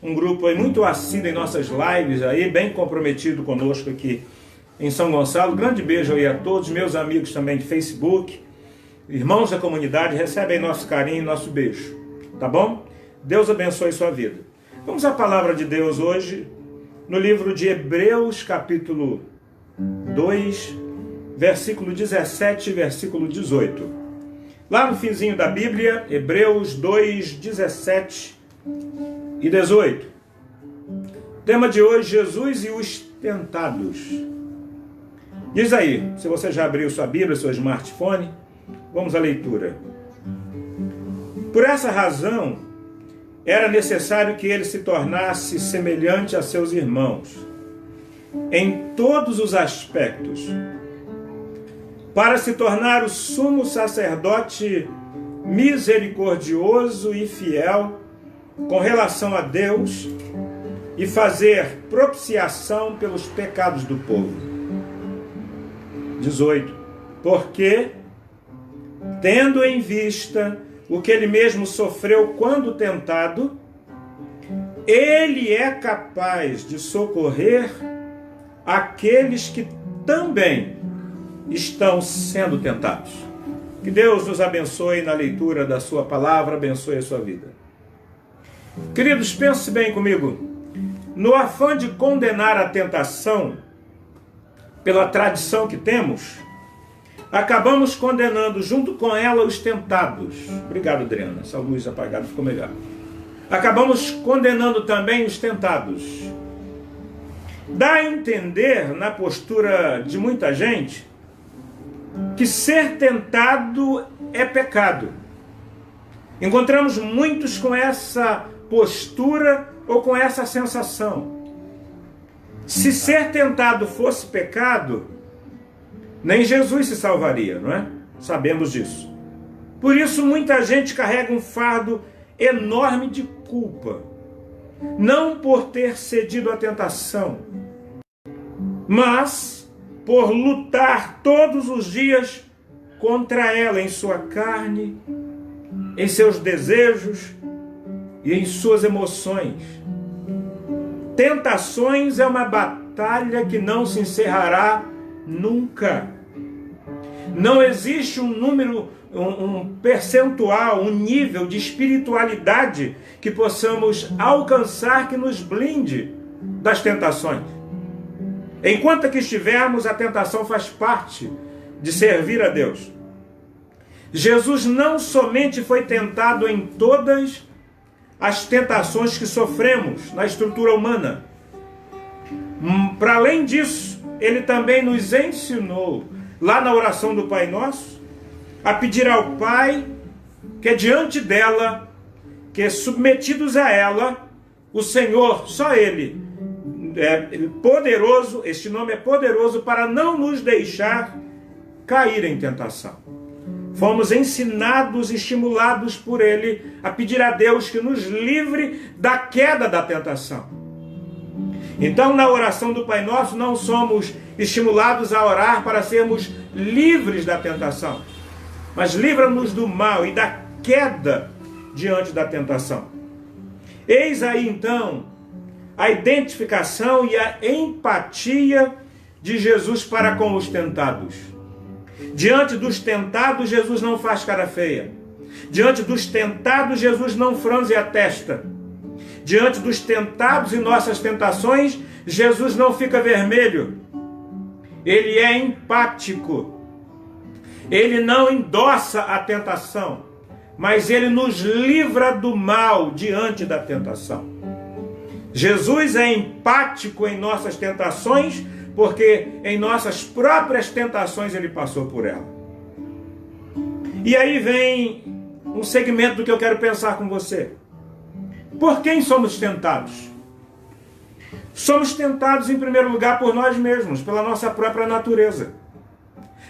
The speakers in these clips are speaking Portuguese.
um grupo aí muito assíduo em nossas lives, aí, bem comprometido conosco aqui em São Gonçalo. Grande beijo aí a todos, meus amigos também de Facebook, irmãos da comunidade, recebem nosso carinho e nosso beijo, tá bom? Deus abençoe sua vida. Vamos à palavra de Deus hoje, no livro de Hebreus, capítulo 2, versículo 17 e versículo 18. Lá no finzinho da Bíblia, Hebreus 2, 17 e 18. Tema de hoje, Jesus e os tentados. Diz aí, se você já abriu sua Bíblia, seu smartphone, vamos à leitura. Por essa razão, era necessário que ele se tornasse semelhante a seus irmãos, em todos os aspectos, para se tornar o sumo sacerdote misericordioso e fiel com relação a Deus e fazer propiciação pelos pecados do povo. 18. Porque, tendo em vista o que ele mesmo sofreu quando tentado, ele é capaz de socorrer aqueles que também estão sendo tentados. Que Deus nos abençoe na leitura da sua palavra, abençoe a sua vida. Queridos, pense bem comigo. No afã de condenar a tentação, pela tradição que temos, acabamos condenando junto com ela os tentados. Obrigado, Adriana. Essa luz apagada ficou melhor. Acabamos condenando também os tentados. Dá a entender, na postura de muita gente, que ser tentado é pecado. Encontramos muitos com essa postura ou com essa sensação. Se ser tentado fosse pecado, nem Jesus se salvaria, não é? Sabemos disso. Por isso muita gente carrega um fardo enorme de culpa, não por ter cedido à tentação, mas por lutar todos os dias contra ela em sua carne, em seus desejos e em suas emoções. Tentações é uma batalha que não se encerrará nunca. Não existe um número, um percentual, um nível de espiritualidade que possamos alcançar que nos blinde das tentações. Enquanto aqui estivermos, a tentação faz parte de servir a Deus. Jesus não somente foi tentado em todas as tentações que sofremos na estrutura humana. Para além disso, ele também nos ensinou, lá na oração do Pai Nosso, a pedir ao Pai que diante dela, que submetidos a ela, o Senhor, só Ele, é poderoso, este nome é poderoso para não nos deixar cair em tentação. Fomos ensinados, estimulados por Ele a pedir a Deus que nos livre da queda da tentação. Então, na oração do Pai Nosso, não somos estimulados a orar para sermos livres da tentação, mas livra-nos do mal e da queda diante da tentação. Eis aí, então, a identificação e a empatia de Jesus para com os tentados. Diante dos tentados, Jesus não faz cara feia. Diante dos tentados, Jesus não franze a testa. Diante dos tentados e nossas tentações, Jesus não fica vermelho. Ele é empático. Ele não endossa a tentação, mas ele nos livra do mal diante da tentação. Jesus é empático em nossas tentações, porque em nossas próprias tentações ele passou por ela. E aí vem um segmento do que eu quero pensar com você. Por quem somos tentados? Somos tentados em primeiro lugar por nós mesmos, pela nossa própria natureza.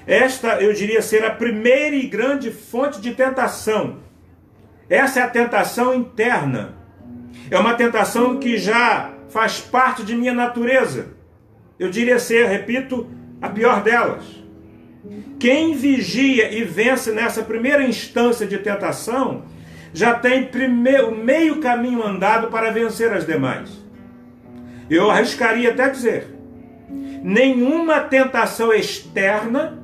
Esta, eu diria, ser a primeira e grande fonte de tentação. Essa é a tentação interna. É uma tentação que já faz parte de minha natureza. Eu diria ser, repito, a pior delas. Quem vigia e vence nessa primeira instância de tentação já tem meio caminho andado para vencer as demais. Eu arriscaria até dizer, nenhuma tentação externa,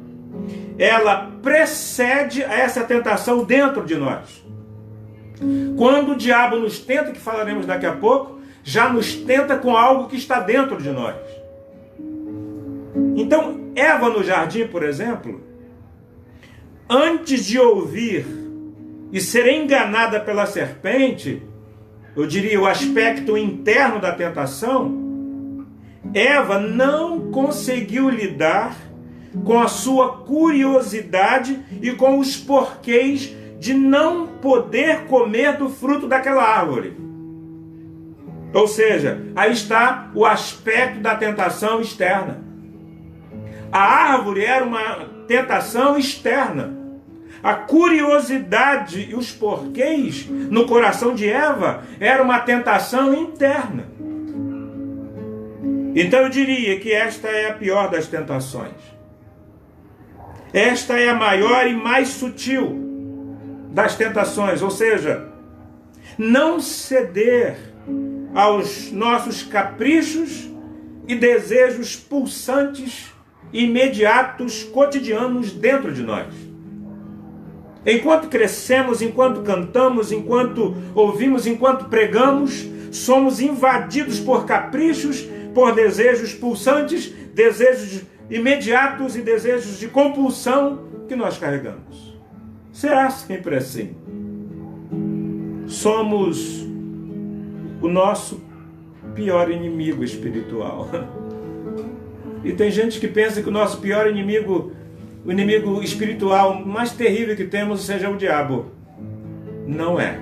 ela precede a essa tentação dentro de nós. Quando o diabo nos tenta, que falaremos daqui a pouco, já nos tenta com algo que está dentro de nós. Então, Eva no jardim, por exemplo, antes de ouvir e ser enganada pela serpente, eu diria o aspecto interno da tentação, Eva não conseguiu lidar com a sua curiosidade e com os porquês de não poder comer do fruto daquela árvore. Ou seja, aí está o aspecto da tentação externa. A árvore era uma tentação externa. A curiosidade e os porquês no coração de Eva era uma tentação interna. Então eu diria que esta é a pior das tentações. Esta é a maior e mais sutil das tentações, ou seja, não ceder aos nossos caprichos e desejos pulsantes, imediatos, cotidianos dentro de nós. Enquanto crescemos, enquanto cantamos, enquanto ouvimos, enquanto pregamos, somos invadidos por caprichos, por desejos pulsantes, desejos imediatos e desejos de compulsão que nós carregamos. Será sempre assim. Somos o nosso pior inimigo espiritual. E tem gente que pensa que o nosso pior inimigo, o inimigo espiritual mais terrível que temos, seja o diabo. Não é.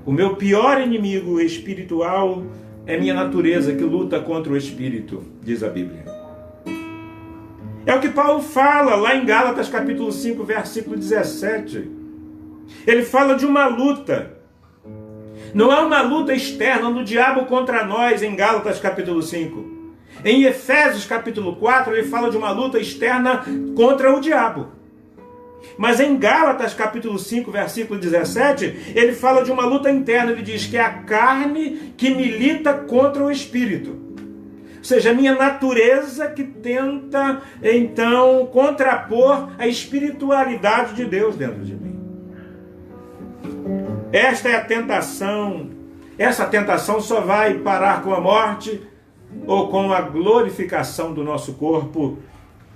O meu pior inimigo espiritual é minha natureza que luta contra o espírito, diz a Bíblia. É o que Paulo fala lá em Gálatas capítulo 5, versículo 17. Ele fala de uma luta. Não é uma luta externa do diabo contra nós em Gálatas capítulo 5. Em Efésios capítulo 4 ele fala de uma luta externa contra o diabo. Mas em Gálatas capítulo 5, versículo 17, ele fala de uma luta interna. Ele diz que é a carne que milita contra o espírito. Ou seja, a minha natureza que tenta, então, contrapor a espiritualidade de Deus dentro de mim. Esta é a tentação. Essa tentação só vai parar com a morte ou com a glorificação do nosso corpo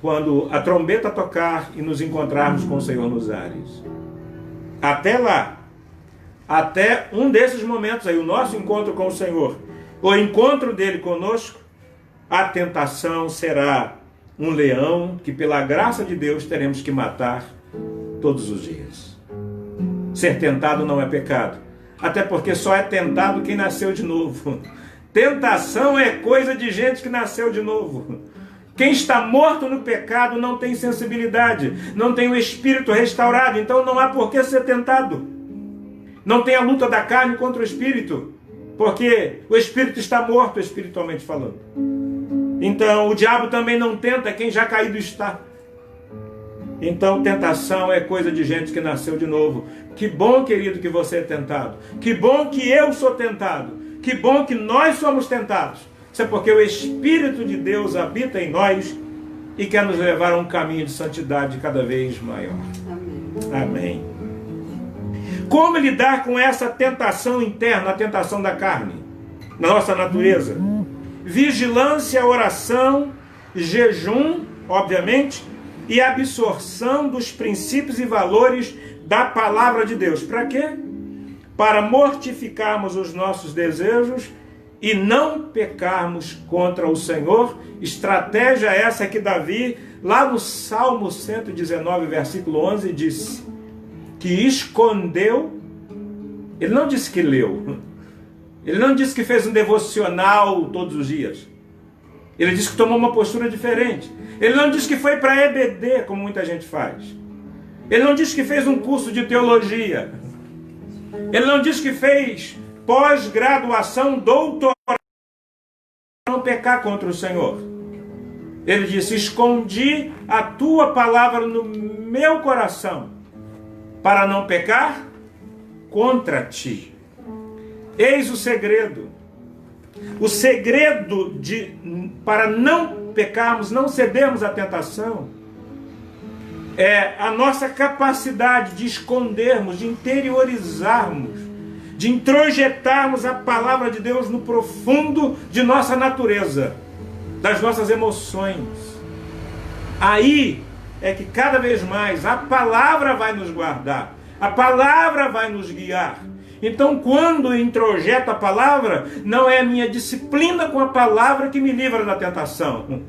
quando a trombeta tocar e nos encontrarmos com o Senhor nos ares. Até lá, até um desses momentos aí, o nosso encontro com o Senhor, o encontro dele conosco, a tentação será um leão que pela graça de Deus teremos que matar todos os dias. Ser tentado não é pecado, até porque só é tentado quem nasceu de novo. Tentação é coisa de gente que nasceu de novo. Quem está morto no pecado não tem sensibilidade, não tem o espírito restaurado, então não há por que ser tentado. Não tem a luta da carne contra o espírito, porque o espírito está morto espiritualmente falando. Então o diabo também não tenta quem já caído está. Então tentação é coisa de gente que nasceu de novo. Que bom, querido, que você é tentado. Que bom que eu sou tentado. Que bom que nós somos tentados. Isso é porque o Espírito de Deus habita em nós e quer nos levar a um caminho de santidade cada vez maior. Amém. Amém. Como lidar com essa tentação interna, a tentação da carne, na nossa natureza? Vigilância, oração, jejum, obviamente, e absorção dos princípios e valores da palavra de Deus. Para quê? Para mortificarmos os nossos desejos e não pecarmos contra o Senhor. Estratégia essa que Davi, lá no Salmo 119, versículo 11, disse que escondeu. Ele não disse que leu, ele não disse que fez um devocional todos os dias, ele disse que tomou uma postura diferente. Ele não disse que foi para EBD, como muita gente faz. Ele não disse que fez um curso de teologia. Ele não disse que fez pós-graduação, doutorado, para não pecar contra o Senhor. Ele disse: escondi a tua palavra no meu coração para não pecar contra ti. Eis o segredo. O segredo para não pecarmos, não cedermos à tentação, é a nossa capacidade de escondermos, de interiorizarmos, de introjetarmos a palavra de Deus no profundo de nossa natureza, das nossas emoções. Aí é que cada vez mais a palavra vai nos guardar, a palavra vai nos guiar. Então, quando introjeto a palavra, não é a minha disciplina com a palavra que me livra da tentação.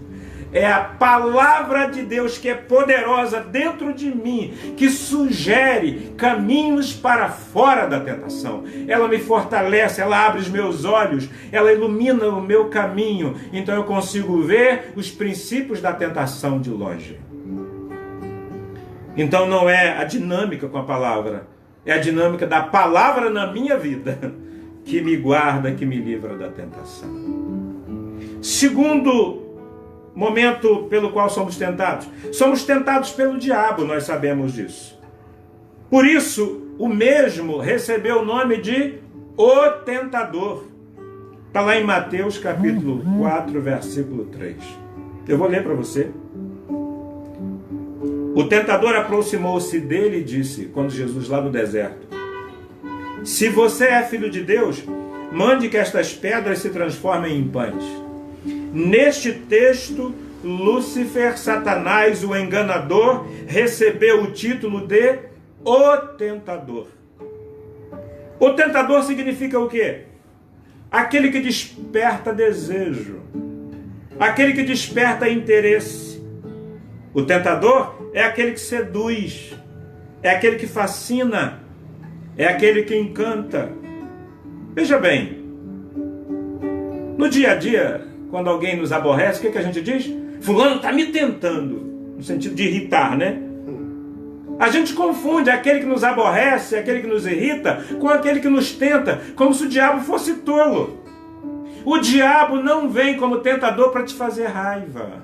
É a palavra de Deus que é poderosa dentro de mim, que sugere caminhos para fora da tentação. Ela me fortalece, ela abre os meus olhos, ela ilumina o meu caminho. Então eu consigo ver os princípios da tentação de longe. Então não é a dinâmica com a palavra, é a dinâmica da palavra na minha vida que me guarda, que me livra da tentação. Segundo momento pelo qual somos tentados. Somos tentados pelo diabo, nós sabemos disso. Por isso, o mesmo recebeu o nome de o tentador. Está lá em Mateus capítulo 4, versículo 3. Eu vou ler para você. O tentador aproximou-se dele e disse, quando Jesus lá no deserto: se você é filho de Deus, mande que estas pedras se transformem em pães. Neste texto, Lúcifer, Satanás, o enganador, recebeu o título de o tentador. O tentador significa o quê? Aquele que desperta desejo, aquele que desperta interesse. O tentador é aquele que seduz, é aquele que fascina, é aquele que encanta. Veja bem, no dia a dia, quando alguém nos aborrece, o que a gente diz? Fulano está me tentando, no sentido de irritar, né? A gente confunde aquele que nos aborrece, aquele que nos irrita, com aquele que nos tenta, como se o diabo fosse tolo. O diabo não vem como tentador para te fazer raiva.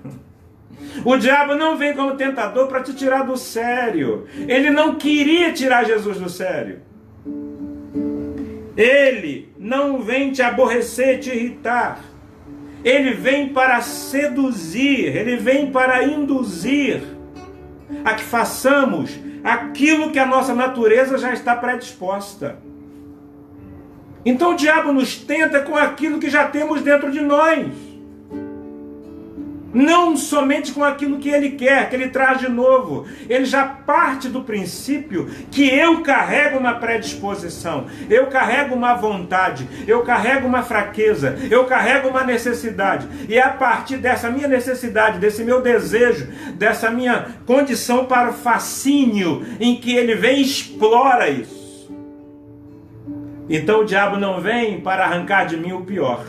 O diabo não vem como tentador para te tirar do sério. Ele não queria tirar Jesus do sério. Ele não vem te aborrecer, te irritar. Ele vem para seduzir, ele vem para induzir a que façamos aquilo que a nossa natureza já está predisposta. Então o diabo nos tenta com aquilo que já temos dentro de nós. Não somente com aquilo que ele quer, que ele traz de novo. Ele já parte do princípio que eu carrego uma predisposição, eu carrego uma vontade, eu carrego uma fraqueza, eu carrego uma necessidade. E é a partir dessa minha necessidade, desse meu desejo, dessa minha condição para o fascínio, em que ele vem e explora isso. Então o diabo não vem para arrancar de mim o pior.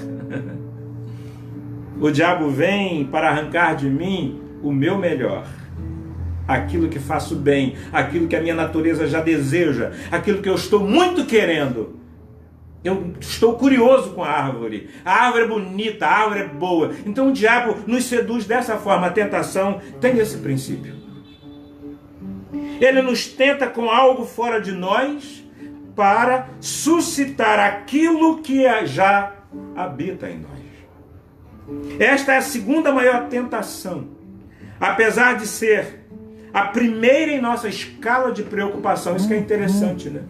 O diabo vem para arrancar de mim o meu melhor. Aquilo que faço bem, aquilo que a minha natureza já deseja, aquilo que eu estou muito querendo. Eu estou curioso com a árvore é bonita, a árvore é boa. Então o diabo nos seduz dessa forma. A tentação tem esse princípio. Ele nos tenta com algo fora de nós para suscitar aquilo que já habita em nós. Esta é a segunda maior tentação. Apesar de ser a primeira em nossa escala de preocupação, isso que é interessante, né?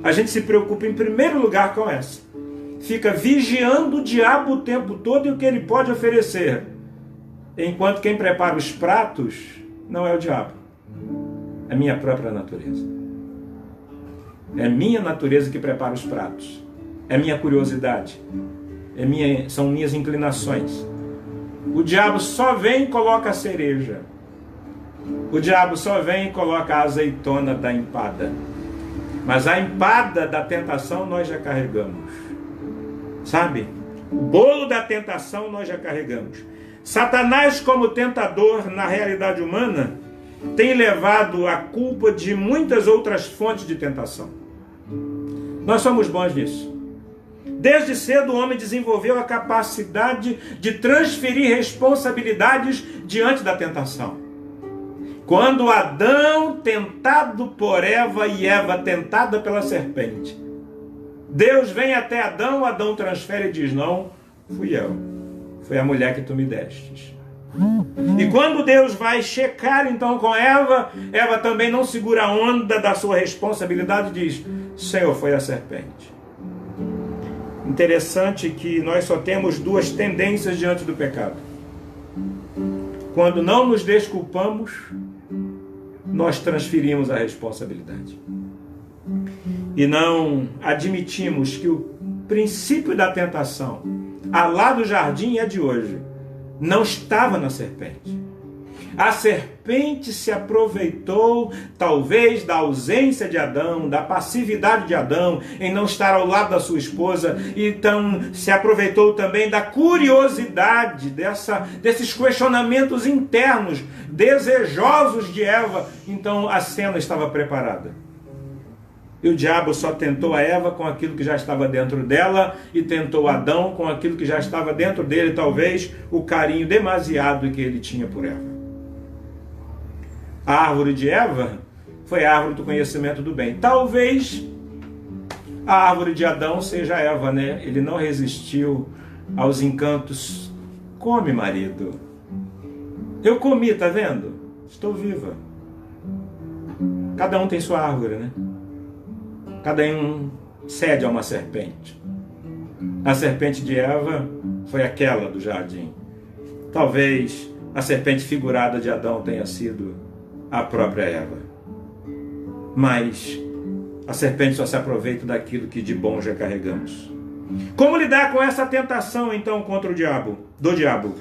A gente se preocupa em primeiro lugar com essa. Fica vigiando o diabo o tempo todo e o que ele pode oferecer. Enquanto quem prepara os pratos não é o diabo. É minha própria natureza. É minha natureza que prepara os pratos. É minha curiosidade. São minhas inclinações. O diabo só vem e coloca a cereja. O diabo só vem e coloca a azeitona da empada. Mas a empada da tentação nós já carregamos. Sabe? O bolo da tentação nós já carregamos. Satanás, como tentador na realidade humana, tem levado a culpa de muitas outras fontes de tentação. Nós somos bons nisso. Desde cedo o homem desenvolveu a capacidade de transferir responsabilidades diante da tentação. Quando Adão tentado por Eva e Eva tentada pela serpente, Deus vem até Adão, Adão transfere e diz: não, fui eu, foi a mulher que tu me destes. E quando Deus vai checar então com Eva, Eva também não segura a onda da sua responsabilidade e diz: Senhor, foi a serpente. Interessante que nós só temos duas tendências diante do pecado. Quando não nos desculpamos, nós transferimos a responsabilidade. E não admitimos que o princípio da tentação, a lá do jardim e a de hoje, não estava na serpente. A serpente se aproveitou, talvez, da ausência de Adão, da passividade de Adão, em não estar ao lado da sua esposa, então se aproveitou também da curiosidade, desses questionamentos internos, desejosos de Eva. Então a cena estava preparada. E o diabo só tentou a Eva com aquilo que já estava dentro dela e tentou Adão com aquilo que já estava dentro dele, talvez o carinho demasiado que ele tinha por Eva. A árvore de Eva foi a árvore do conhecimento do bem. Talvez a árvore de Adão seja Eva, né? Ele não resistiu aos encantos. Come, marido. Eu comi, tá vendo? Estou viva. Cada um tem sua árvore, né? Cada um cede a uma serpente. A serpente de Eva foi aquela do jardim. Talvez a serpente figurada de Adão tenha sido a própria Eva. Mas a serpente só se aproveita daquilo que de bom já carregamos. Como lidar com essa tentação, então, contra o diabo? Do diabo?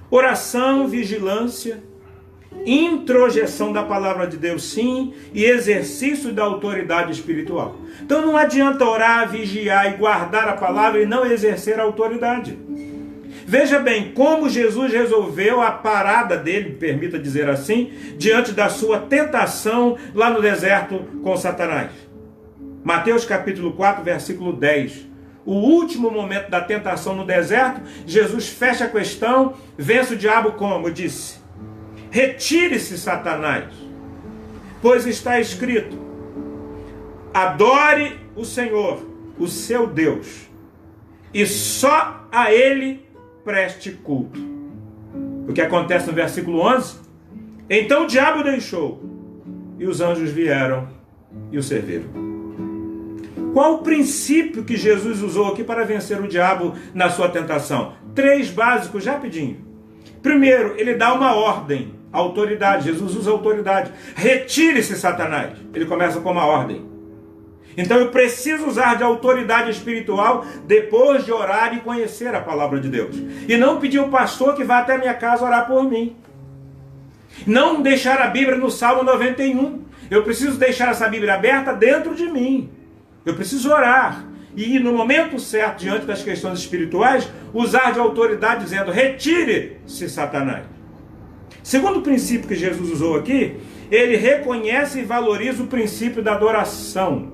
Oração, vigilância, introjeção da palavra de Deus, sim, e exercício da autoridade espiritual. Então não adianta orar, vigiar e guardar a palavra e não exercer a autoridade. Veja bem como Jesus resolveu a parada dele, permita dizer assim, diante da sua tentação lá no deserto com Satanás. Mateus capítulo 4, versículo 10. O último momento da tentação no deserto, Jesus fecha a questão, vence o diabo como? Disse: retire-se, Satanás, pois está escrito: adore o Senhor, o seu Deus, e só a Ele preste culto. O que acontece no versículo 11? Então o diabo deixou, e os anjos vieram e o serviram. Qual o princípio que Jesus usou aqui para vencer o diabo na sua tentação? 3 básicos, rapidinho. Primeiro, ele dá uma ordem, autoridade. Jesus usa autoridade. Retire-se, Satanás. Ele começa com uma ordem. Então eu preciso usar de autoridade espiritual depois de orar e conhecer a palavra de Deus. E não pedir ao pastor que vá até a minha casa orar por mim. Não deixar a Bíblia no Salmo 91. Eu preciso deixar essa Bíblia aberta dentro de mim. Eu preciso orar. E no momento certo, diante das questões espirituais, usar de autoridade dizendo: retire-se, Satanás. Segundo princípio que Jesus usou aqui, ele reconhece e valoriza o princípio da adoração.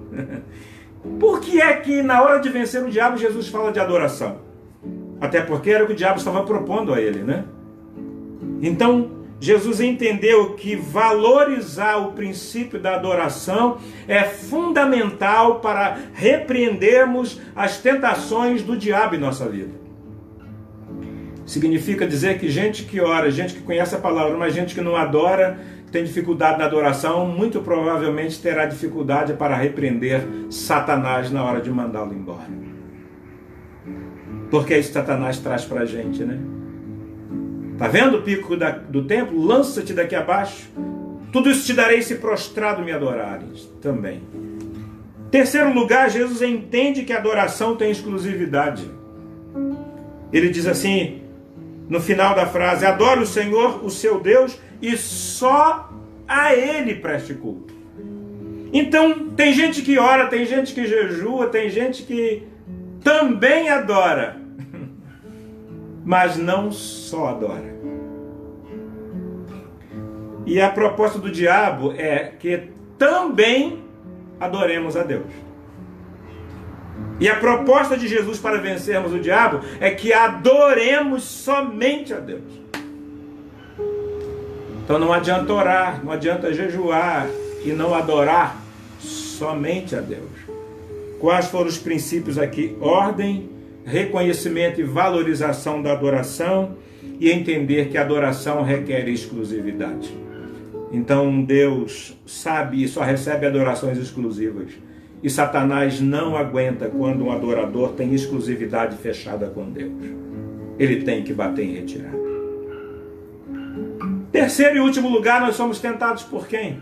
Por que é que na hora de vencer o diabo Jesus fala de adoração? Até porque era o que o diabo estava propondo a ele, né? Então Jesus entendeu que valorizar o princípio da adoração é fundamental para repreendermos as tentações do diabo em nossa vida. Significa dizer que gente que ora, gente que conhece a palavra, mas gente que não adora, tem dificuldade na adoração, muito provavelmente terá dificuldade para repreender Satanás na hora de mandá-lo embora. Porque é isso que Satanás traz para a gente, né? Tá vendo o pico do templo? Lança-te daqui abaixo. Tudo isso te darei se prostrado me adorares também. Terceiro lugar, Jesus entende que a adoração tem exclusividade. Ele diz assim, no final da frase: adore o Senhor, o seu Deus, e só a Ele preste culto. Então, tem gente que ora, tem gente que jejua, tem gente que também adora, mas não só adora. E a proposta do diabo é que também adoremos a Deus. E a proposta de Jesus para vencermos o diabo é que adoremos somente a Deus. Então não adianta orar, não adianta jejuar e não adorar somente a Deus. Quais foram os princípios aqui? Ordem, reconhecimento e valorização da adoração e entender que a adoração requer exclusividade. Então Deus sabe e só recebe adorações exclusivas. E Satanás não aguenta quando um adorador tem exclusividade fechada com Deus. Ele tem que bater em retirada. Terceiro e último lugar, nós somos tentados por quem?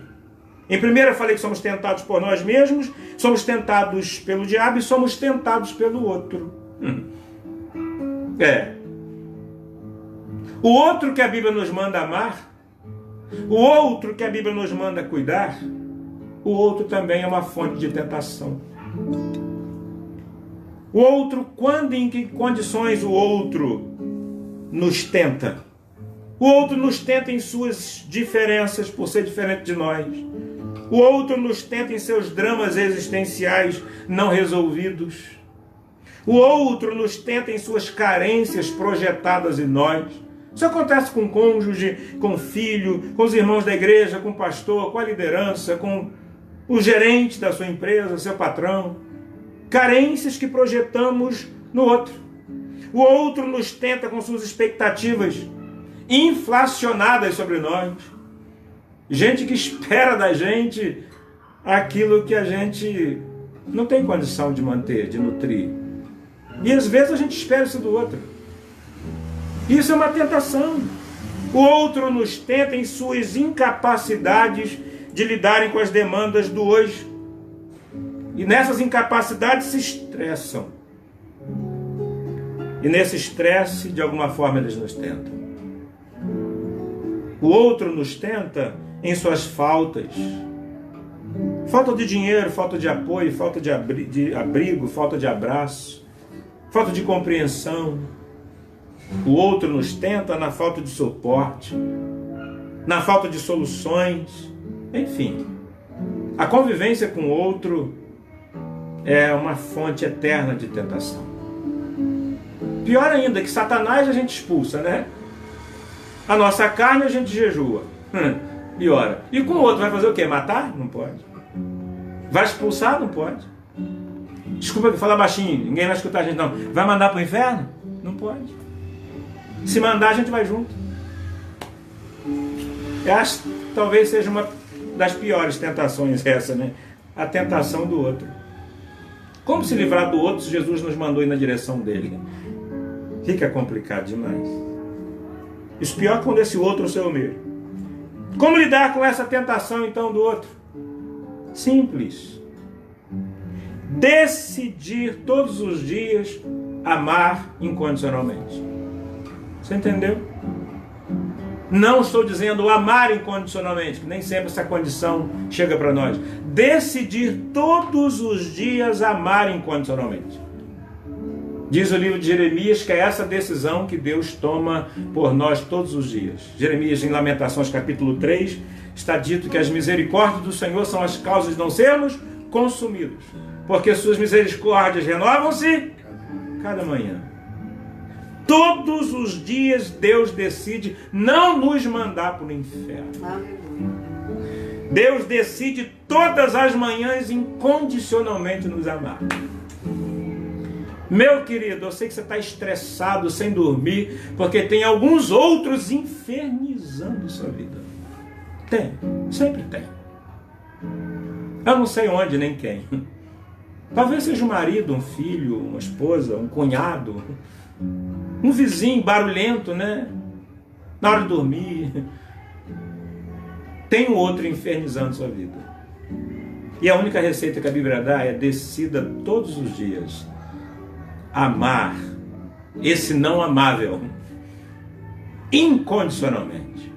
Em primeiro eu falei que somos tentados por nós mesmos, somos tentados pelo diabo e somos tentados pelo outro. O outro que a Bíblia nos manda amar, o outro que a Bíblia nos manda cuidar, o outro também é uma fonte de tentação. O outro, quando e em que condições o outro nos tenta? O outro nos tenta em suas diferenças, por ser diferente de nós. O outro nos tenta em seus dramas existenciais não resolvidos. O outro nos tenta em suas carências projetadas em nós. Isso acontece com o cônjuge, com o filho, com os irmãos da igreja, com o pastor, com a liderança, com o gerente da sua empresa, seu patrão. Carências que projetamos no outro. O outro nos tenta com suas expectativas inflacionadas sobre nós. Gente que espera da gente aquilo que a gente não tem condição de manter, de nutrir. E às vezes a gente espera isso do outro. Isso é uma tentação. O outro nos tenta em suas incapacidades de lidarem com as demandas do hoje. E nessas incapacidades se estressam. E nesse estresse, de alguma forma, eles nos tentam. O outro nos tenta em suas faltas. Falta de dinheiro, falta de apoio, falta de abrigo, falta de abraço, falta de compreensão. O outro nos tenta na falta de suporte, na falta de soluções. Enfim, a convivência com o outro é uma fonte eterna de tentação. Pior ainda, que Satanás a gente expulsa, né? A nossa carne a gente jejua. Piora. E com o outro vai fazer o quê? Matar? Não pode. Vai expulsar? Não pode. Desculpa falar baixinho, ninguém vai escutar a gente não. Vai mandar para o inferno? Não pode. Se mandar, a gente vai junto. Eu acho que talvez seja uma das piores tentações essa, né? A tentação do outro. Como se livrar do outro se Jesus nos mandou ir na direção dele? Fica complicado demais. Isso pior quando esse outro é o seu meio. Como lidar com essa tentação então do outro? Simples. Decidir todos os dias amar incondicionalmente. Você entendeu? Não estou dizendo amar incondicionalmente, que nem sempre essa condição chega para nós. Decidir todos os dias amar incondicionalmente. Diz o livro de Jeremias que é essa decisão que Deus toma por nós todos os dias. Jeremias, em Lamentações, capítulo 3, está dito que as misericórdias do Senhor são as causas de não sermos consumidos, porque suas misericórdias renovam-se cada manhã. Todos os dias Deus decide não nos mandar para o inferno. Deus decide todas as manhãs incondicionalmente nos amar. Meu querido, eu sei que você está estressado, sem dormir, porque tem alguns outros infernizando sua vida. Tem, sempre tem. Eu não sei onde nem quem. Talvez seja um marido, um filho, uma esposa, um cunhado, um vizinho barulhento, né? Na hora de dormir. Tem um outro infernizando sua vida. E a única receita que a Bíblia dá é: decida todos os dias amar esse não amável incondicionalmente.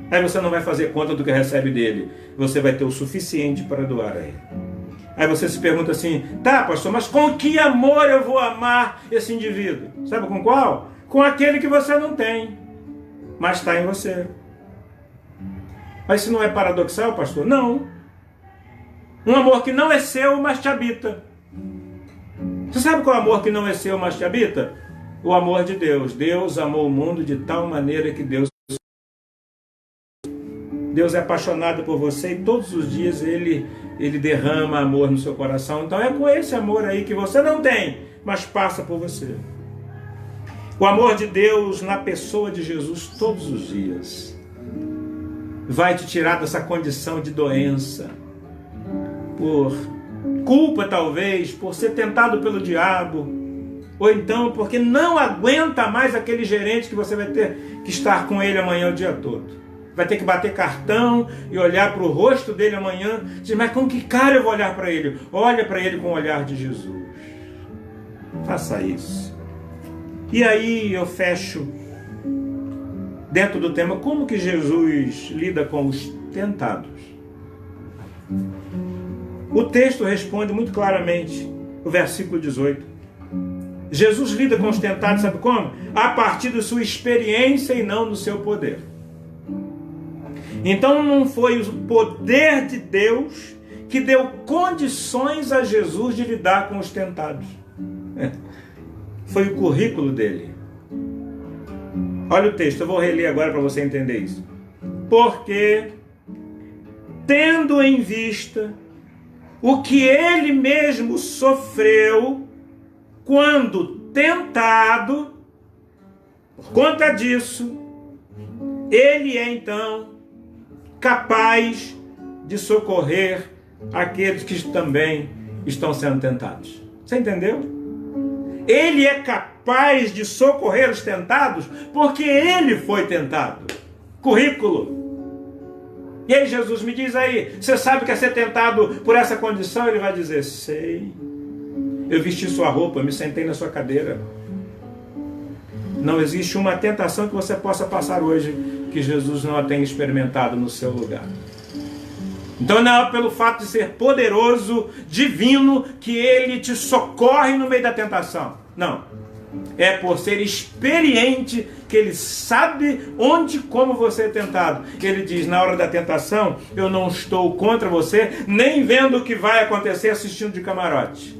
Aí você não vai fazer conta do que recebe dele. Você vai ter o suficiente para doar a ele. Aí você se pergunta assim: tá, pastor, mas com que amor eu vou amar esse indivíduo? Sabe com qual? Com aquele que você não tem, mas está em você. Mas isso não é paradoxal, pastor? Não. Um amor que não é seu, mas te habita. Você sabe qual é o amor que não é seu, mas te habita? O amor de Deus. Deus amou o mundo de tal maneira que Deus... Deus é apaixonado por você e todos os dias Ele derrama amor no seu coração. Então é com esse amor aí que você não tem, mas passa por você. O amor de Deus na pessoa de Jesus todos os dias vai te tirar dessa condição de doença, por culpa talvez, por ser tentado pelo diabo, ou então porque não aguenta mais aquele gerente que você vai ter que estar com ele amanhã o dia todo. Vai ter que bater cartão e olhar para o rosto dele amanhã, dizer, mas com que cara eu vou olhar para ele? Olha para ele com o olhar de Jesus. Faça isso. E aí eu fecho dentro do tema, como que Jesus lida com os tentados? O texto responde muito claramente, o versículo 18. Jesus lida com os tentados, sabe como? A partir da sua experiência e não do seu poder. Então não foi o poder de Deus que deu condições a Jesus de lidar com os tentados. Foi o currículo dele. Olha o texto, eu vou reler agora para você entender isso. Porque, tendo em vista o que ele mesmo sofreu quando tentado, por conta disso, ele é então capaz de socorrer aqueles que também estão sendo tentados. Você entendeu? Ele é capaz de socorrer os tentados porque ele foi tentado. Currículo. E aí Jesus me diz aí, você sabe que é ser tentado por essa condição? Ele vai dizer, sei. Eu vesti sua roupa, me sentei na sua cadeira. Não existe uma tentação que você possa passar hoje que Jesus não a tenha experimentado no seu lugar. Então não é pelo fato de ser poderoso, divino, que ele te socorre no meio da tentação. Não. É por ser experiente que ele sabe onde e como você é tentado. Ele diz, na hora da tentação, eu não estou contra você, nem vendo o que vai acontecer assistindo de camarote.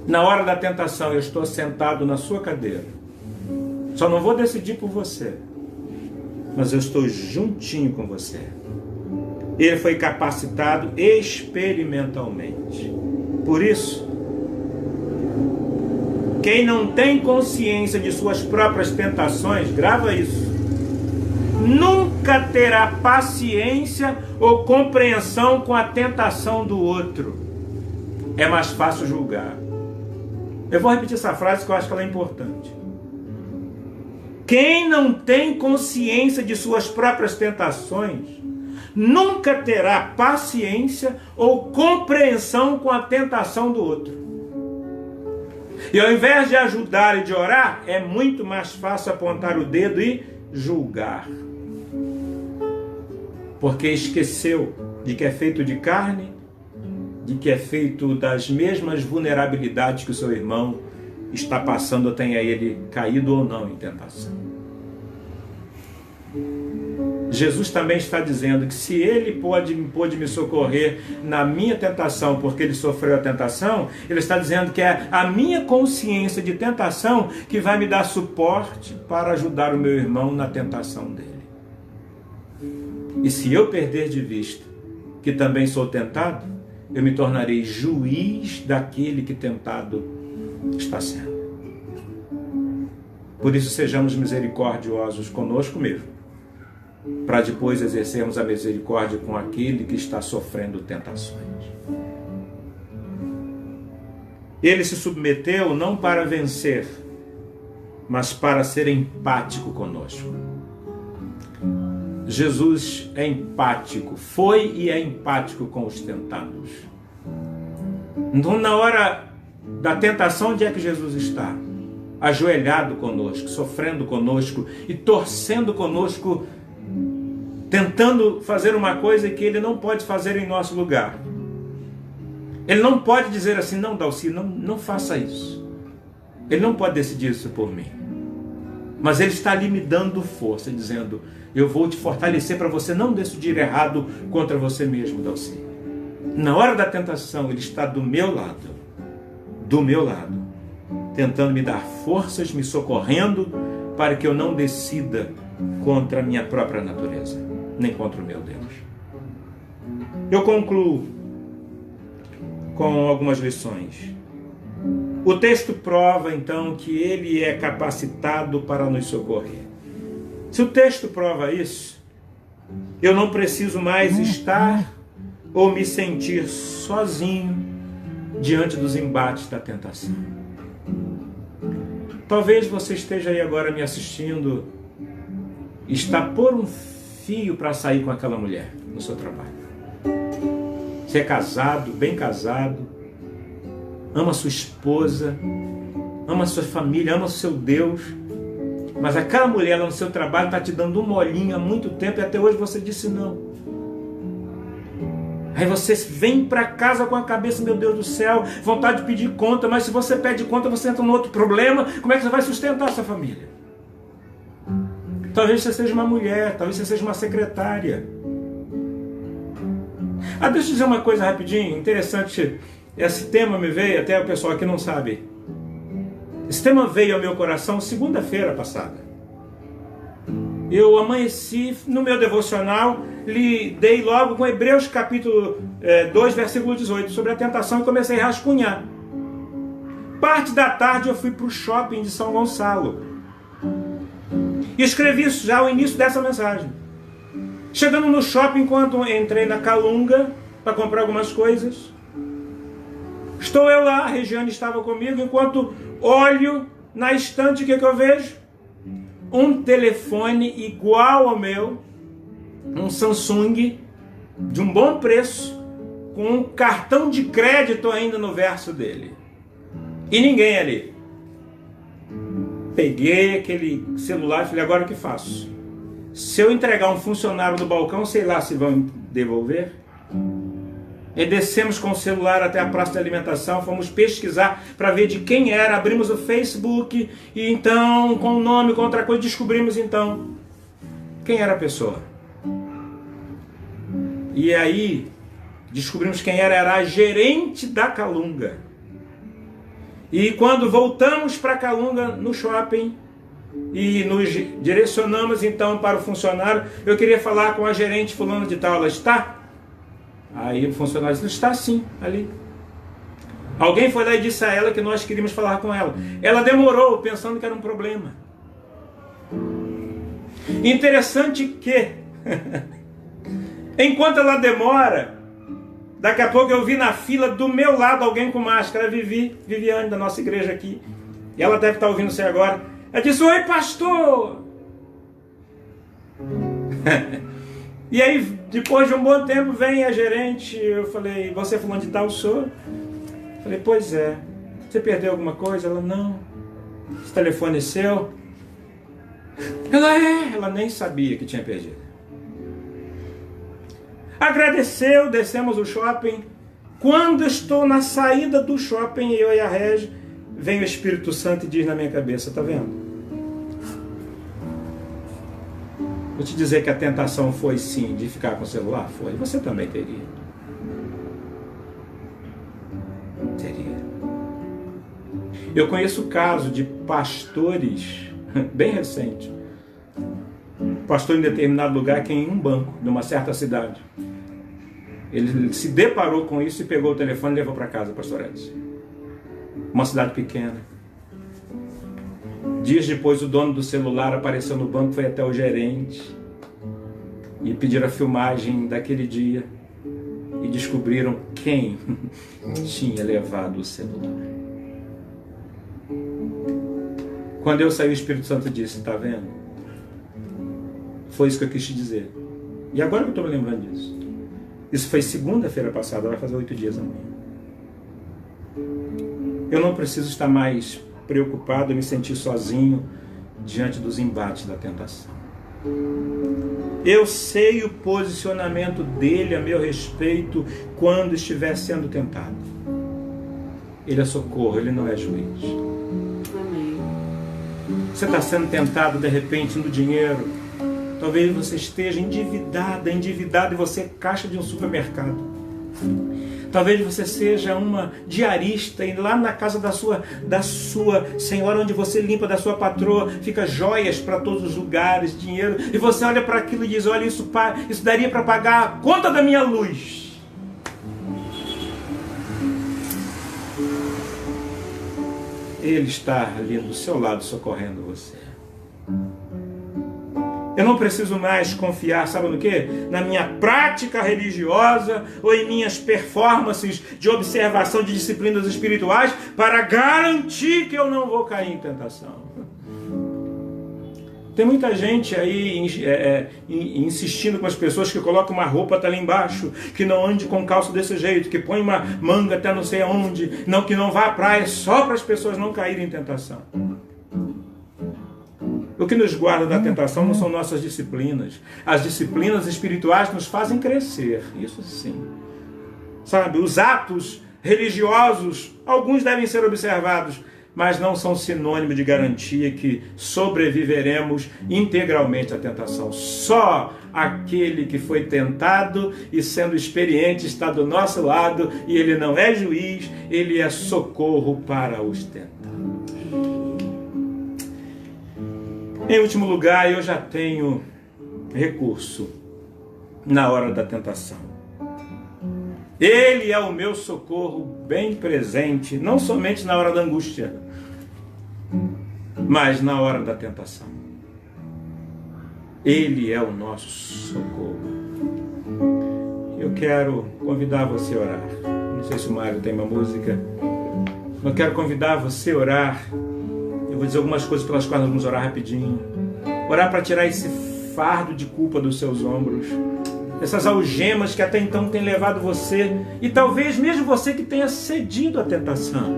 Na hora da tentação, eu estou sentado na sua cadeira. Só não vou decidir por você, mas eu estou juntinho com você. Ele foi capacitado experimentalmente. Por isso, quem não tem consciência de suas próprias tentações, grava isso, nunca terá paciência ou compreensão com a tentação do outro. É mais fácil julgar. Eu vou repetir essa frase que eu acho que ela é importante. Quem não tem consciência de suas próprias tentações, nunca terá paciência ou compreensão com a tentação do outro. E ao invés de ajudar e de orar, é muito mais fácil apontar o dedo e julgar. Porque esqueceu de que é feito de carne, de que é feito das mesmas vulnerabilidades que o seu irmão está passando, tenha ele caído ou não em tentação. Jesus também está dizendo que se ele pôde me socorrer na minha tentação, porque ele sofreu a tentação, ele está dizendo que é a minha consciência de tentação que vai me dar suporte para ajudar o meu irmão na tentação dele. E se eu perder de vista que também sou tentado, eu me tornarei juiz daquele que tentado está sendo. Por isso sejamos misericordiosos conosco mesmo, para depois exercermos a misericórdia com aquele que está sofrendo tentações. Ele se submeteu não para vencer, mas para ser empático conosco. Jesus é empático, foi e é empático com os tentados. Então, na hora da tentação, onde é que Jesus está? Ajoelhado conosco, sofrendo conosco e torcendo conosco, tentando fazer uma coisa que ele não pode fazer em nosso lugar. Ele não pode dizer assim, não, Dalci, não faça isso. Ele não pode decidir isso por mim. Mas ele está ali me dando força, dizendo, eu vou te fortalecer para você não decidir errado contra você mesmo, Dalci. Na hora da tentação, ele está do meu lado, tentando me dar forças, me socorrendo, para que eu não decida contra a minha própria natureza. nem contra o meu Deus. Eu concluo com algumas lições. O texto prova, então, que ele é capacitado para nos socorrer. Se o texto prova isso, eu não preciso mais estar ou me sentir sozinho diante dos embates da tentação. Talvez você esteja aí agora me assistindo e está por um fio para sair com aquela mulher no seu trabalho. Você é casado, bem casado, ama sua esposa, ama sua família, ama seu Deus, mas aquela mulher lá no seu trabalho está te dando um molinho há muito tempo e até hoje você disse não. Aí você vem para casa com a cabeça, meu Deus do céu, vontade de pedir conta, mas se você pede conta, você entra num outro problema, como é que você vai sustentar a sua família? Talvez você seja uma mulher, talvez você seja uma secretária. Deixa eu dizer uma coisa rapidinho, interessante. Esse tema me veio, até o pessoal aqui não sabe. Esse tema veio ao meu coração segunda-feira passada. Eu amanheci no meu devocional, lidei logo com Hebreus capítulo 2, versículo 18, sobre a tentação e comecei a rascunhar. Parte da tarde eu fui para o shopping de São Gonçalo. E escrevi já o início dessa mensagem. Chegando no shopping, enquanto entrei na Calunga para comprar algumas coisas, estou eu lá, a Regiane estava comigo, enquanto olho na estante, o que eu vejo? Um telefone igual ao meu, um Samsung, de um bom preço, com um cartão de crédito ainda no verso dele. E ninguém ali. Peguei aquele celular e falei, agora o que faço? Se eu entregar um funcionário do balcão, sei lá se vão devolver. E descemos com o celular até a praça de alimentação, fomos pesquisar para ver de quem era, abrimos o Facebook, e então, com o nome, com outra coisa, descobrimos então quem era a pessoa. E aí, descobrimos quem era a gerente da Calunga. E quando voltamos para a Calunga, no shopping, e nos direcionamos então para o funcionário, eu queria falar com a gerente fulano de tal, ela está? Aí o funcionário disse, está sim, ali. Alguém foi lá e disse a ela que nós queríamos falar com ela. Ela demorou, pensando que era um problema. Interessante que, enquanto ela demora, daqui a pouco eu vi na fila do meu lado alguém com máscara, Viviane, da nossa igreja aqui. E ela deve estar ouvindo você agora. Ela disse, oi pastor! E aí, depois de um bom tempo, vem a gerente, eu falei, você é fulano de tal, sou? Eu falei, pois é. Você perdeu alguma coisa? Ela, não. Esse telefone é seu? Ela nem sabia que tinha perdido. Agradeceu, descemos o shopping. Quando estou na saída do shopping, eu e a Regi, vem o Espírito Santo e diz na minha cabeça, tá vendo? Vou te dizer que a tentação foi sim de ficar com o celular? Foi. Você também teria. Teria. Eu conheço o caso de pastores, bem recente. Pastor em determinado lugar que em um banco, de uma certa cidade. Ele se deparou com isso e pegou o telefone e levou para casa, pastor Edson. Uma cidade pequena. Dias depois, o dono do celular apareceu no banco, foi até o gerente e pediram a filmagem daquele dia e descobriram quem tinha levado o celular. Quando eu saí, o Espírito Santo disse, tá vendo? Foi isso que eu quis te dizer. E agora que eu estou me lembrando disso. Isso foi segunda-feira passada, vai fazer 8 dias amanhã. Eu não preciso estar mais preocupado e me sentir sozinho diante dos embates da tentação. Eu sei o posicionamento dele a meu respeito quando estiver sendo tentado. Ele é socorro, ele não é juiz. Amém. Você está sendo tentado de repente no dinheiro. Talvez você esteja endividado e você é caixa de um supermercado. Talvez você seja uma diarista e lá na casa da sua senhora, onde você limpa da sua patroa, fica joias para todos os lugares, dinheiro, e você olha para aquilo e diz: olha, isso daria para pagar a conta da minha luz. Ele está ali do seu lado socorrendo você. Eu não preciso mais confiar, sabe no quê? Na minha prática religiosa ou em minhas performances de observação de disciplinas espirituais para garantir que eu não vou cair em tentação. Tem muita gente aí insistindo com as pessoas que colocam uma roupa até lá embaixo, que não ande com calça desse jeito, que põe uma manga até não sei aonde, que não vá à praia, só para as pessoas não caírem em tentação. O que nos guarda da tentação não são nossas disciplinas. As disciplinas espirituais nos fazem crescer, isso sim. Sabe, os atos religiosos, alguns devem ser observados, mas não são sinônimo de garantia que sobreviveremos integralmente à tentação. Só aquele que foi tentado e sendo experiente está do nosso lado, e ele não é juiz, ele é socorro para os tentados. Em último lugar, eu já tenho recurso na hora da tentação. Ele é o meu socorro bem presente, não somente na hora da angústia, mas na hora da tentação. Ele é o nosso socorro. Eu quero convidar você a orar. Não sei se o Mário tem uma música. Eu quero convidar você a orar. Eu vou dizer algumas coisas pelas quais nós vamos orar rapidinho. Orar para tirar esse fardo de culpa dos seus ombros. Essas algemas que até então têm levado você, e talvez mesmo você que tenha cedido à tentação.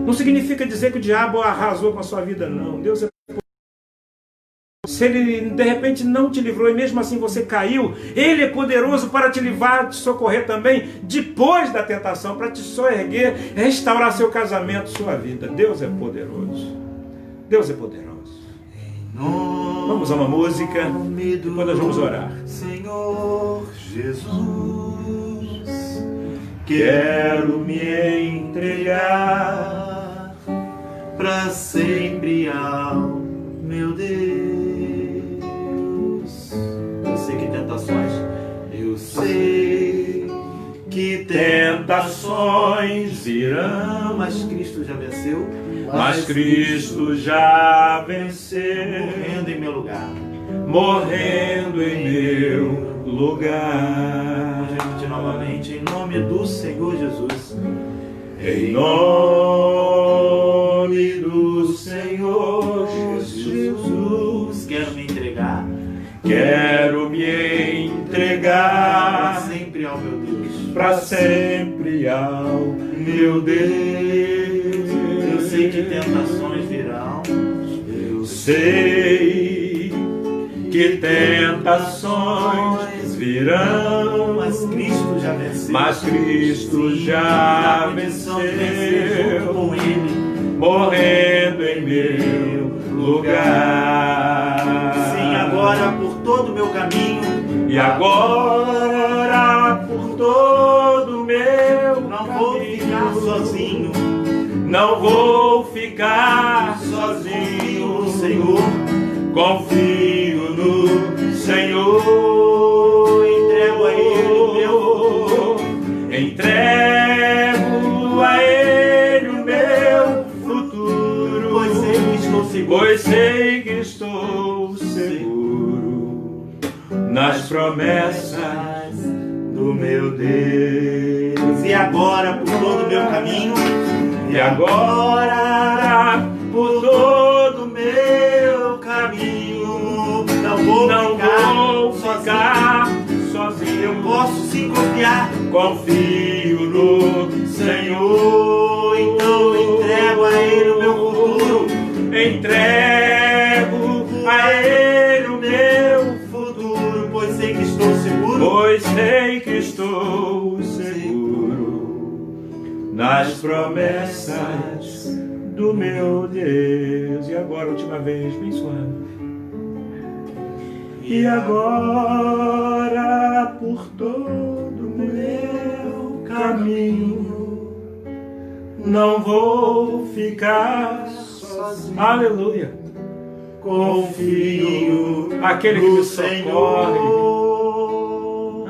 Não significa dizer que o diabo arrasou com a sua vida, não. Deus é... Se ele de repente não te livrou e mesmo assim você caiu, ele é poderoso para te livrar, te socorrer também depois da tentação, para te soerguer, restaurar seu casamento, sua vida. Deus é poderoso. Deus é poderoso. Vamos a uma música, depois nós vamos orar. Senhor Jesus, quero me entregar para sempre ao meu Deus. Eu sei que tentações, eu sei que tentações virão, mas Cristo já venceu. Mas Cristo já venceu, morrendo em meu lugar. Morrendo em meu lugar. Vou repetir novamente, em nome do Senhor Jesus. Em nome do Senhor Jesus. Quero me entregar. Quero me entregar. Para sempre ao meu Deus. Para sempre ao meu Deus. Eu sei que tentações virão. Eu sei que tentações virão. Mas Cristo já venceu. Mas Cristo já venceu. Com Ele, morrendo em meu lugar. Sim, agora por todo o meu caminho. E agora por todo o meu não caminho. Vou ficar sozinho. Não vou ficar sozinho, Senhor. Confio no Senhor. Entrego a Ele o meu futuro. Entrego a Ele o meu futuro. Pois sei que estou seguro. Pois sei que estou seguro nas promessas do meu Deus. E agora por todo o meu caminho. E agora, por todo o meu caminho, não vou ficar sozinho. Eu posso sim confiar. Confio no Senhor. Então entrego a Ele o meu futuro. Entrego a Ele o meu futuro. Pois sei que estou seguro. Pois sei que estou seguro nas promessas do meu Deus. E agora, última vez, bem suave. E agora, por todo o meu caminho, não vou ficar sozinho. Aleluia. Confio aquele que me socorre.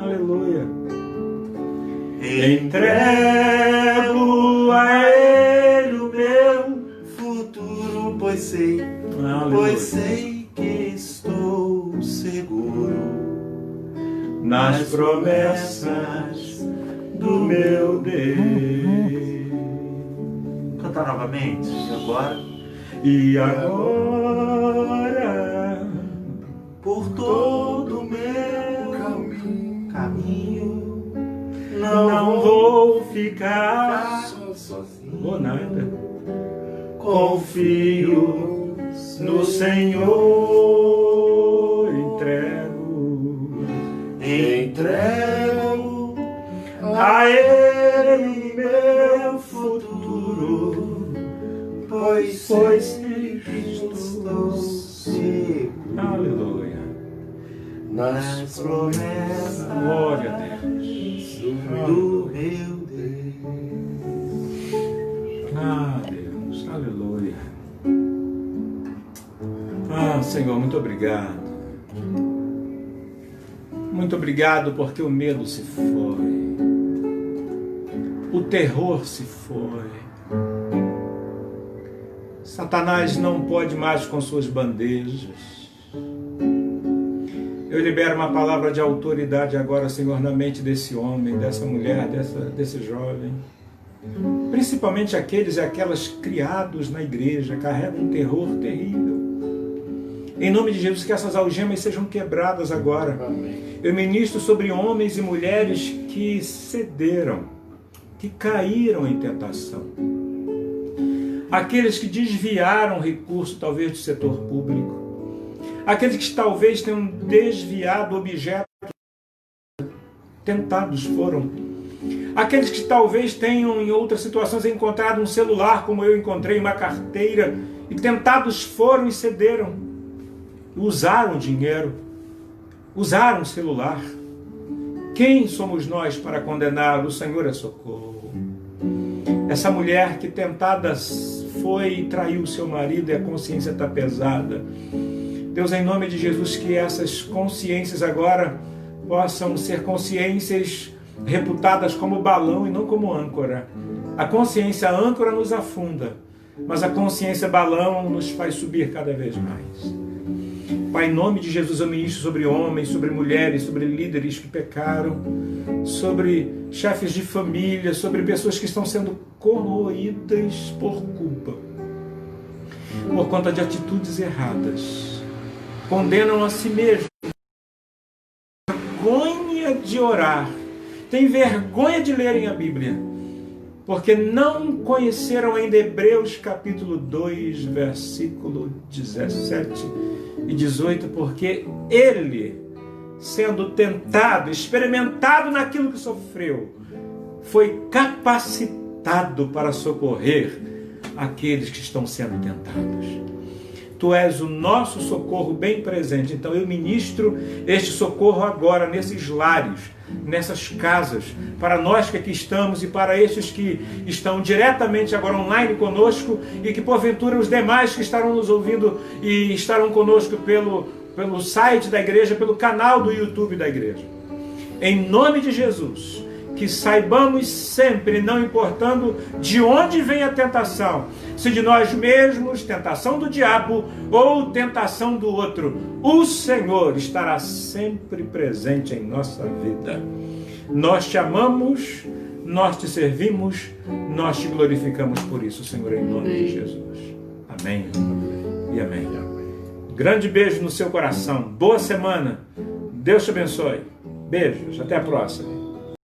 Aleluia. Entrego a Ele o meu futuro, pois sei que estou seguro nas promessas do meu Deus. Cantar novamente, e agora, por todo o meu caminho, não vou ficar sozinho ou nada. Confio no Senhor, entrego a Ele meu futuro, pois estou seguro. Aleluia. Nas promessas, glória a Deus, do meu Deus. Ah, Deus, aleluia. Ah, Senhor, muito obrigado. Muito obrigado porque o medo se foi, o terror se foi. Satanás não pode mais com suas bandejas. Eu libero uma palavra de autoridade agora, Senhor, na mente desse homem, dessa mulher, desse jovem. Principalmente aqueles e aquelas criados na igreja, carregam um terror terrível. Em nome de Jesus, que essas algemas sejam quebradas agora. Amém. Eu ministro sobre homens e mulheres que cederam, que caíram em tentação. Aqueles que desviaram recurso, talvez, do setor público. Aqueles que talvez tenham desviado objetos, tentados foram. Aqueles que talvez tenham, em outras situações, encontrado um celular, como eu encontrei, uma carteira, e tentados foram e cederam. Usaram dinheiro, usaram o celular. Quem somos nós para condenar? O Senhor é socorro. Essa mulher que tentada foi e traiu seu marido e a consciência está pesada. Deus, em nome de Jesus, que essas consciências agora possam ser consciências reputadas como balão e não como âncora. A consciência âncora nos afunda, mas a consciência balão nos faz subir cada vez mais. Pai, em nome de Jesus, eu ministro sobre homens, sobre mulheres, sobre líderes que pecaram, sobre chefes de família, sobre pessoas que estão sendo corroídas por culpa, por conta de atitudes erradas. Condenam a si mesmos. Vergonha de orar. Tem vergonha de lerem a Bíblia, porque não conheceram ainda Hebreus capítulo 2, versículo 17 e 18, porque ele, sendo tentado, experimentado naquilo que sofreu, foi capacitado para socorrer aqueles que estão sendo tentados. Tu és o nosso socorro bem presente. Então eu ministro este socorro agora nesses lares, nessas casas, para nós que aqui estamos e para estes que estão diretamente agora online conosco e que porventura os demais que estarão nos ouvindo e estarão conosco pelo site da igreja, pelo canal do YouTube da igreja. Em nome de Jesus, que saibamos sempre, não importando de onde vem a tentação, se de nós mesmos, tentação do diabo ou tentação do outro, o Senhor estará sempre presente em nossa vida. Nós te amamos, nós te servimos, nós te glorificamos por isso, Senhor, em nome de Jesus. Amém e amém. Grande beijo no seu coração, boa semana, Deus te abençoe, beijos, até a próxima.